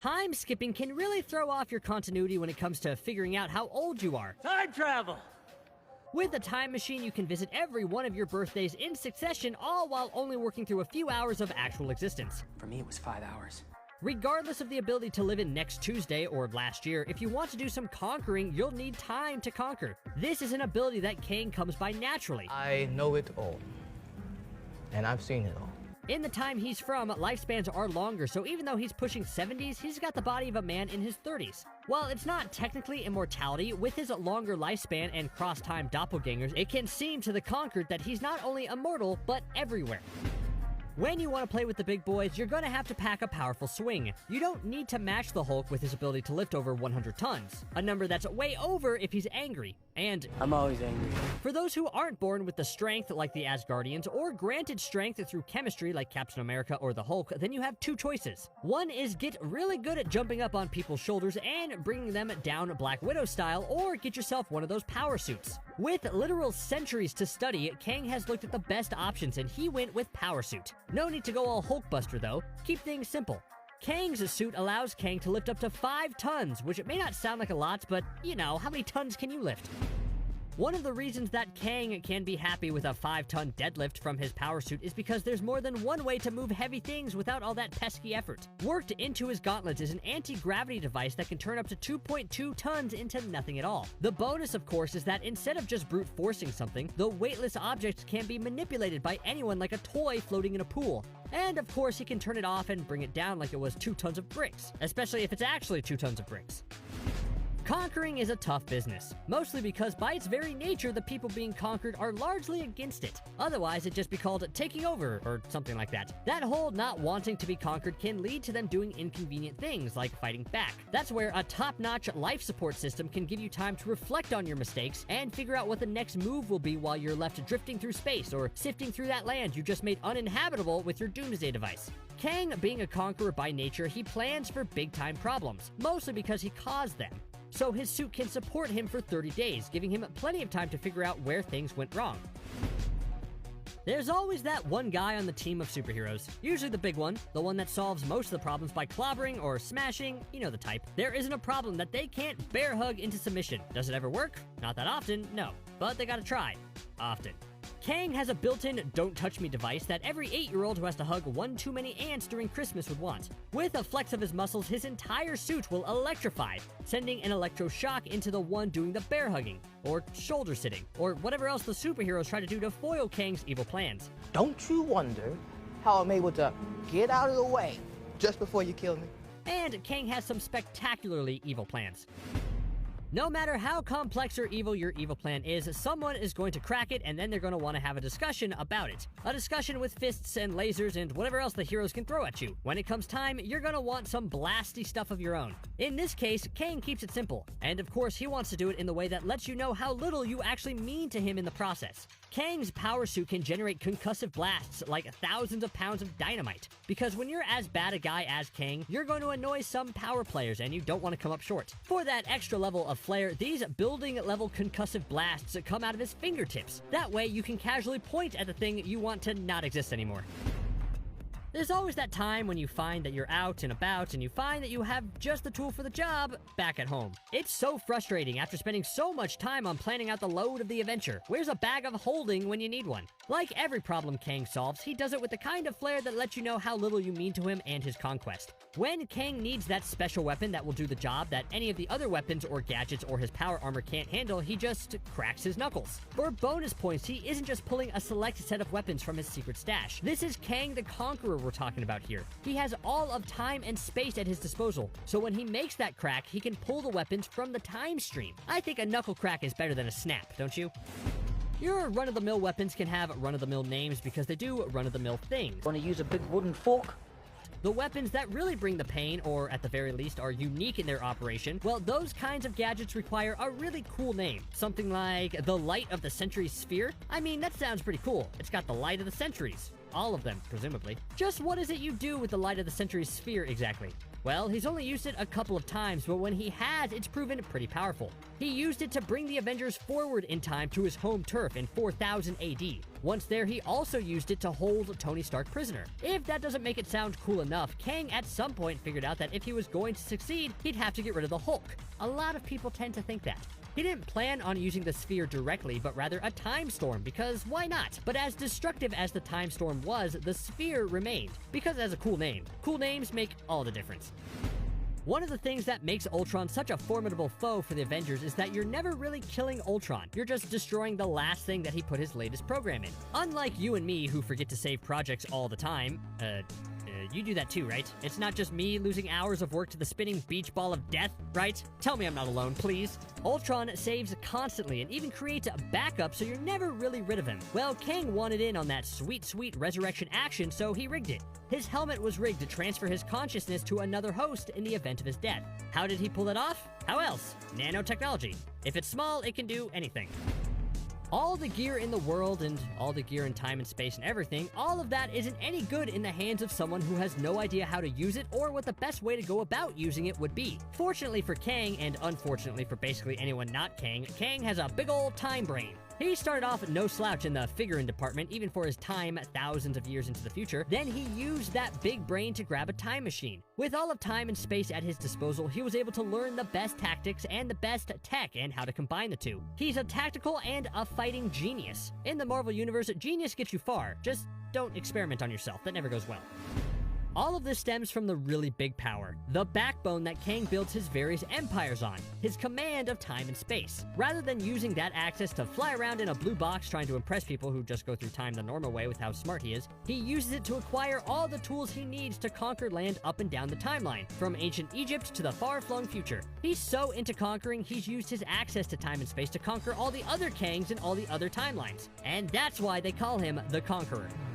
Time skipping can really throw off your continuity when it comes to figuring out how old you are. Time travel! With a time machine, you can visit every one of your birthdays in succession, all while only working through a few hours of actual existence. For me, it was 5 hours. Regardless of the ability to live in next Tuesday or last year, if you want to do some conquering, you'll need time to conquer. This is an ability that Kang comes by naturally. I know it all. And I've seen it all. In the time he's from, lifespans are longer, so even though he's pushing 70s, he's got the body of a man in his 30s. While it's not technically immortality, with his longer lifespan and cross-time doppelgangers, it can seem to the conquered that he's not only immortal, but everywhere. When you want to play with the big boys, you're going to have to pack a powerful swing. You don't need to match the Hulk with his ability to lift over 100 tons, a number that's way over if he's angry. And I'm always angry. for those who aren't born with the strength like the Asgardians, or granted strength through chemistry like Captain America or the Hulk, then you have two choices. One is get really good at jumping up on people's shoulders and bringing them down Black Widow style, or get yourself one of those power suits. With literal centuries to study, Kang has looked at the best options and he went with power suit. No need to go all Hulkbuster though, keep things simple. Kang's suit allows Kang to lift up to 5 tons, which it may not sound like a lot, but you know, how many tons can you lift? One of the reasons that Kang can be happy with a 5-ton deadlift from his power suit is because there's more than one way to move heavy things without all that pesky effort. Worked into his gauntlets is an anti-gravity device that can turn up to 2.2 tons into nothing at all. The bonus, of course, is that instead of just brute forcing something, the weightless object can be manipulated by anyone like a toy floating in a pool. And of course, he can turn it off and bring it down like it was 2 tons of bricks, especially if it's actually 2 tons of bricks. Conquering is a tough business, mostly because by its very nature, the people being conquered are largely against it. Otherwise, it'd just be called taking over or something like that. That whole not wanting to be conquered can lead to them doing inconvenient things like fighting back. That's where a top-notch life support system can give you time to reflect on your mistakes and figure out what the next move will be while you're left drifting through space or sifting through that land you just made uninhabitable with your doomsday device. Kang, being a conqueror by nature, he plans for big-time problems, mostly because he caused them. So his suit can support him for 30 days, giving him plenty of time to figure out where things went wrong. There's always that one guy on the team of superheroes, usually the big one, the one that solves most of the problems by clobbering or smashing, you know the type. There isn't a problem that they can't bear hug into submission. Does it ever work? Not that often, no. But they gotta try. Often. Kang has a built-in don't touch me device that every 8-year-old who has to hug one too many ants during Christmas would want. With a flex of his muscles, his entire suit will electrify, sending an electroshock into the one doing the bear hugging, or shoulder sitting, or whatever else the superheroes try to do to foil Kang's evil plans. Don't you wonder how I'm able to get out of the way just before you kill me? And Kang has some spectacularly evil plans. No matter how complex or evil your evil plan is, someone is going to crack it and then they're going to want to have a discussion about it. A discussion with fists and lasers and whatever else the heroes can throw at you. When it comes time, you're going to want some blasty stuff of your own. In this case, Kang keeps it simple. And of course, he wants to do it in the way that lets you know how little you actually mean to him in the process. Kang's power suit can generate concussive blasts like thousands of pounds of dynamite. Because when you're as bad a guy as Kang, you're going to annoy some power players and you don't want to come up short. For that extra level of flair, these building-level concussive blasts come out of his fingertips. That way, you can casually point at the thing you want to not exist anymore. There's always that time when you find that you're out and about and you find that you have just the tool for the job back at home. It's so frustrating after spending so much time on planning out the load of the adventure. Where's a bag of holding when you need one? Like every problem Kang solves, he does it with the kind of flair that lets you know how little you mean to him and his conquest. When Kang needs that special weapon that will do the job that any of the other weapons or gadgets or his power armor can't handle, he just cracks his knuckles. For bonus points, he isn't just pulling a select set of weapons from his secret stash. This is Kang the Conqueror we're talking about here. He has all of time and space at his disposal, so when he makes that crack, he can pull the weapons from the time stream. I think a knuckle crack is better than a snap, don't you? Your run-of-the-mill weapons can have run-of-the-mill names because they do run-of-the-mill things. Want to use a big wooden fork? The weapons that really bring the pain, or at the very least are unique in their operation, well, those kinds of gadgets require a really cool name. Something like the Light of the Centuries Sphere? I mean, that sounds pretty cool. It's got the light of the centuries. All of them, presumably. Just what is it you do with the Light of the Centuries Sphere exactly? Well, he's only used it a couple of times, but when he has, it's proven pretty powerful. He used it to bring the Avengers forward in time to his home turf in 4000 AD. Once there, he also used it to hold Tony Stark prisoner. If that doesn't make it sound cool enough, Kang at some point figured out that if he was going to succeed, he'd have to get rid of the Hulk. A lot of people tend to think that. He didn't plan on using the sphere directly, but rather a time storm, because why not? But as destructive as the time storm was, the sphere remained, because it has a cool name. Cool names make all the difference. One of the things that makes Ultron such a formidable foe for the Avengers is that you're never really killing Ultron. You're just destroying the last thing that he put his latest program in. Unlike you and me, who forget to save projects all the time, you do that too, right? It's not just me losing hours of work to the spinning beach ball of death, right? Tell me I'm not alone, please. Ultron saves constantly and even creates a backup, so you're never really rid of him. Well, Kang wanted in on that sweet, sweet resurrection action, so he rigged it. His helmet was rigged to transfer his consciousness to another host in the event of his death. How did he pull it off? How else? Nanotechnology. If it's small, it can do anything. All the gear in the world and all the gear in time and space and everything, all of that isn't any good in the hands of someone who has no idea how to use it or what the best way to go about using it would be. Fortunately for Kang, and unfortunately for basically anyone not Kang, Kang has a big old time brain. He started off no slouch in the figuring department, even for his time thousands of years into the future. Then he used that big brain to grab a time machine. With all of time and space at his disposal, he was able to learn the best tactics and the best tech and how to combine the two. He's a tactical and a fighting genius. In the Marvel Universe, genius gets you far. Just don't experiment on yourself. That never goes well. All of this stems from the really big power, the backbone that Kang builds his various empires on, his command of time and space. Rather than using that access to fly around in a blue box trying to impress people who just go through time the normal way with how smart he is, he uses it to acquire all the tools he needs to conquer land up and down the timeline, from ancient Egypt to the far-flung future. He's so into conquering, he's used his access to time and space to conquer all the other Kangs in all the other timelines. And that's why they call him the Conqueror.